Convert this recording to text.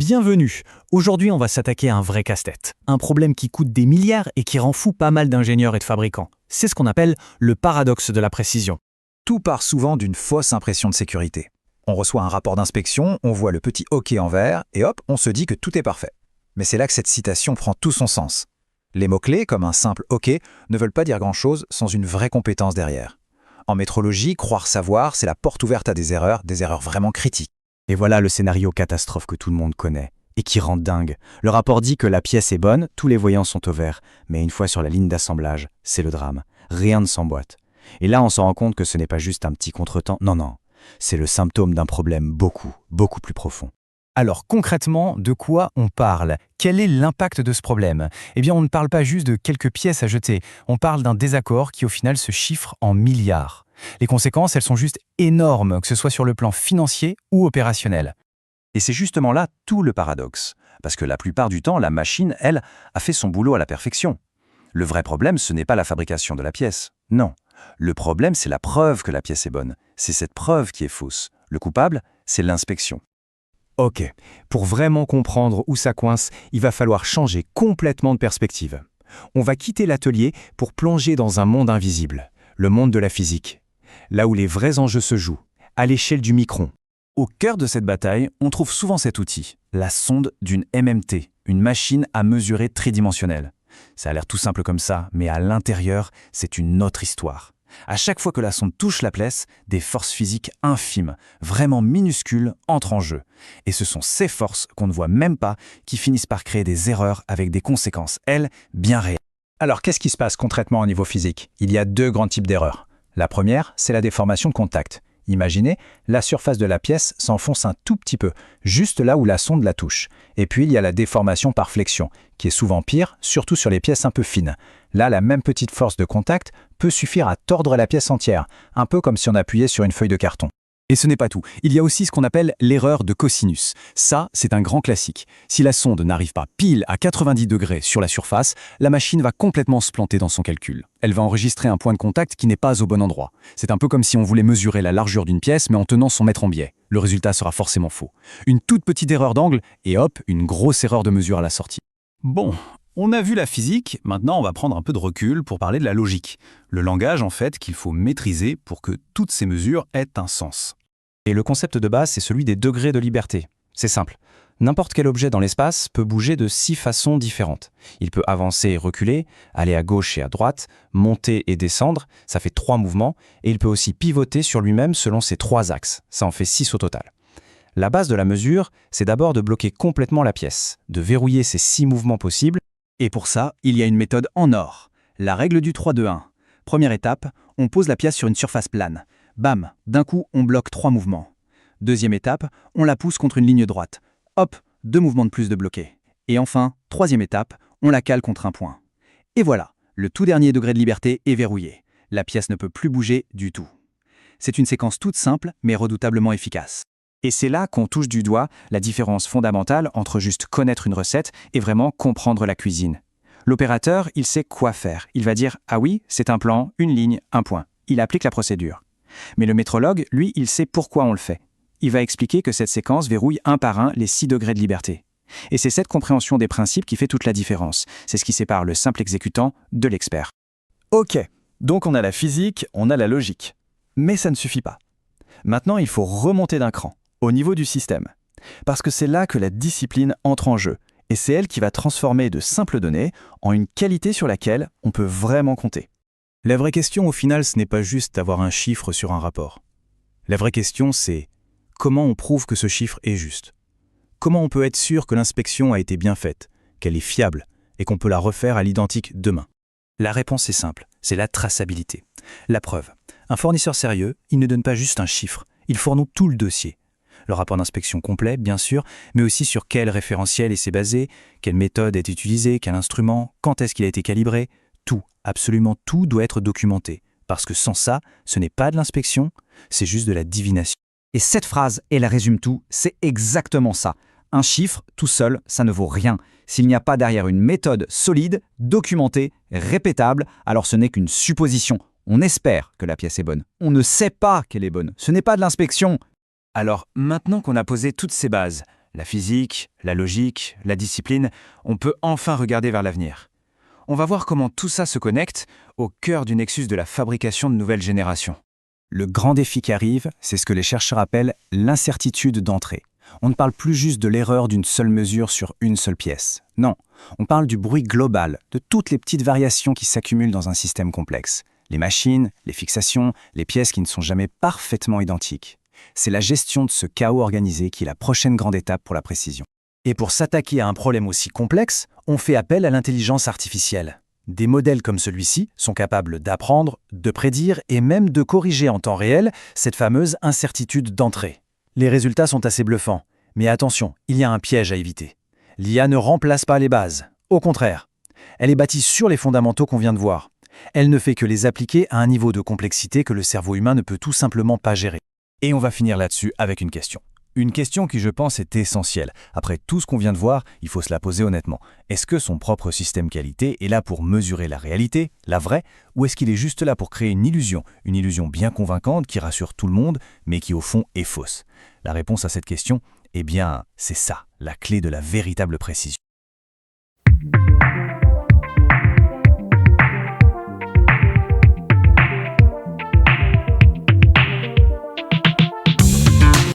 Bienvenue. Aujourd'hui, on va s'attaquer à un vrai casse-tête. Un problème qui coûte des milliards et qui rend fou pas mal d'ingénieurs et de fabricants. C'est ce qu'on appelle le paradoxe de la précision. Tout part souvent d'une fausse impression de sécurité. On reçoit un rapport d'inspection, on voit le petit OK en vert, et hop, on se dit que tout est parfait. Mais c'est là que cette citation prend tout son sens. Les mots-clés, comme un simple OK, ne veulent pas dire grand-chose sans une vraie compétence derrière. En métrologie, croire savoir, c'est la porte ouverte à des erreurs vraiment critiques. Et voilà le scénario catastrophe que tout le monde connaît, et qui rend dingue. Le rapport dit que la pièce est bonne, tous les voyants sont au vert, mais une fois sur la ligne d'assemblage, c'est le drame. Rien ne s'emboîte. Et là, on se rend compte que ce n'est pas juste un petit contretemps, non, c'est le symptôme d'un problème beaucoup plus profond. Alors concrètement, de quoi on parle? Quel est l'impact de ce problème? Eh bien, on ne parle pas juste de quelques pièces à jeter, on parle d'un désaccord qui au final se chiffre en milliards. Les conséquences, elles sont juste énormes, que ce soit sur le plan financier ou opérationnel. Et c'est justement là tout le paradoxe, parce que la plupart du temps, la machine, elle, a fait son boulot à la perfection. Le vrai problème, ce n'est pas la fabrication de la pièce, non. Le problème, c'est la preuve que la pièce est bonne. C'est cette preuve qui est fausse. Le coupable, c'est l'inspection. Ok, pour vraiment comprendre où ça coince, il va falloir changer complètement de perspective. On va quitter l'atelier pour plonger dans un monde invisible, le monde de la physique. Là où les vrais enjeux se jouent, à l'échelle du micron. Au cœur de cette bataille, on trouve souvent cet outil, la sonde d'une MMT, une machine à mesurer tridimensionnelle. Ça a l'air tout simple comme ça, mais à l'intérieur, c'est une autre histoire. À chaque fois que la sonde touche la pièce, des forces physiques infimes, vraiment minuscules, entrent en jeu. Et ce sont ces forces qu'on ne voit même pas qui finissent par créer des erreurs avec des conséquences, elles, bien réelles. Alors qu'est-ce qui se passe concrètement au niveau physique? Il y a deux grands types d'erreurs. La première, c'est la déformation de contact. Imaginez, la surface de la pièce s'enfonce un tout petit peu, juste là où la sonde la touche. Et puis il y a la déformation par flexion, qui est souvent pire, surtout sur les pièces un peu fines. Là, la même petite force de contact peut suffire à tordre la pièce entière, un peu comme si on appuyait sur une feuille de carton. Et ce n'est pas tout. Il y a aussi ce qu'on appelle l'erreur de cosinus. Ça, c'est un grand classique. Si la sonde n'arrive pas pile à 90 degrés sur la surface, la machine va complètement se planter dans son calcul. Elle va enregistrer un point de contact qui n'est pas au bon endroit. C'est un peu comme si on voulait mesurer la largeur d'une pièce mais en tenant son mètre en biais. Le résultat sera forcément faux. Une toute petite erreur d'angle et hop, une grosse erreur de mesure à la sortie. Bon, on a vu la physique, maintenant on va prendre un peu de recul pour parler de la logique. Le langage en fait qu'il faut maîtriser pour que toutes ces mesures aient un sens. Et le concept de base, c'est celui des degrés de liberté. C'est simple. N'importe quel objet dans l'espace peut bouger de 6 façons différentes. Il peut avancer et reculer, aller à gauche et à droite, monter et descendre, ça fait 3 mouvements, et il peut aussi pivoter sur lui-même selon ses 3 axes, ça en fait 6 au total. La base de la mesure, c'est d'abord de bloquer complètement la pièce, de verrouiller ces 6 mouvements possibles, Et pour ça, il y a une méthode en or. La règle du 3-2-1. Première étape, on pose la pièce sur une surface plane. Bam, d'un coup, on bloque 3 mouvements. Deuxième étape, on la pousse contre une ligne droite. Hop, 2 mouvements de plus de bloqué. Et enfin, troisième étape, on la cale contre un point. Et voilà, le tout dernier degré de liberté est verrouillé. La pièce ne peut plus bouger du tout. C'est une séquence toute simple, mais redoutablement efficace. Et c'est là qu'on touche du doigt la différence fondamentale entre juste connaître une recette et vraiment comprendre la cuisine. L'opérateur, il sait quoi faire. Il va dire « Ah oui, c'est un plan, une ligne, un point ». Il applique la procédure. Mais le métrologue, lui, il sait pourquoi on le fait. Il va expliquer que cette séquence verrouille un par un les 6 degrés de liberté. Et c'est cette compréhension des principes qui fait toute la différence. C'est ce qui sépare le simple exécutant de l'expert. Ok, donc on a la physique, on a la logique. Mais ça ne suffit pas. Maintenant, il faut remonter d'un cran, au niveau du système. Parce que c'est là que la discipline entre en jeu. Et c'est elle qui va transformer de simples données en une qualité sur laquelle on peut vraiment compter. La vraie question, au final, ce n'est pas juste d'avoir un chiffre sur un rapport. La vraie question, c'est comment on prouve que ce chiffre est juste? Comment on peut être sûr que l'inspection a été bien faite, qu'elle est fiable et qu'on peut la refaire à l'identique demain? La réponse est simple, c'est la traçabilité. La preuve, un fournisseur sérieux, il ne donne pas juste un chiffre, il fournit tout le dossier. Le rapport d'inspection complet, bien sûr, mais aussi sur quel référentiel il s'est basé, quelle méthode est utilisée, quel instrument, quand est-ce qu'il a été calibré. Tout, absolument tout doit être documenté. Parce que sans ça, ce n'est pas de l'inspection, c'est juste de la divination. Et cette phrase, elle résume tout, c'est exactement ça. Un chiffre, tout seul, ça ne vaut rien. S'il n'y a pas derrière une méthode solide, documentée, répétable, alors ce n'est qu'une supposition. On espère que la pièce est bonne. On ne sait pas qu'elle est bonne. Ce n'est pas de l'inspection. Alors, maintenant qu'on a posé toutes ces bases, la physique, la logique, la discipline, on peut enfin regarder vers l'avenir. On va voir comment tout ça se connecte au cœur du nexus de la fabrication de nouvelles générations. Le grand défi qui arrive, c'est ce que les chercheurs appellent l'incertitude d'entrée. On ne parle plus juste de l'erreur d'une seule mesure sur une seule pièce. Non, on parle du bruit global, de toutes les petites variations qui s'accumulent dans un système complexe. Les machines, les fixations, les pièces qui ne sont jamais parfaitement identiques. C'est la gestion de ce chaos organisé qui est la prochaine grande étape pour la précision. Et pour s'attaquer à un problème aussi complexe, on fait appel à l'intelligence artificielle. Des modèles comme celui-ci sont capables d'apprendre, de prédire et même de corriger en temps réel cette fameuse incertitude d'entrée. Les résultats sont assez bluffants, mais attention, il y a un piège à éviter. L'IA ne remplace pas les bases. Au contraire, elle est bâtie sur les fondamentaux qu'on vient de voir. Elle ne fait que les appliquer à un niveau de complexité que le cerveau humain ne peut tout simplement pas gérer. Et on va finir là-dessus avec une question. Une question qui, je pense, est essentielle. Après tout ce qu'on vient de voir, il faut se la poser honnêtement. Est-ce que son propre système qualité est là pour mesurer la réalité, la vraie, ou est-ce qu'il est juste là pour créer une illusion bien convaincante qui rassure tout le monde, mais qui au fond est fausse? La réponse à cette question, eh bien, c'est ça, la clé de la véritable précision.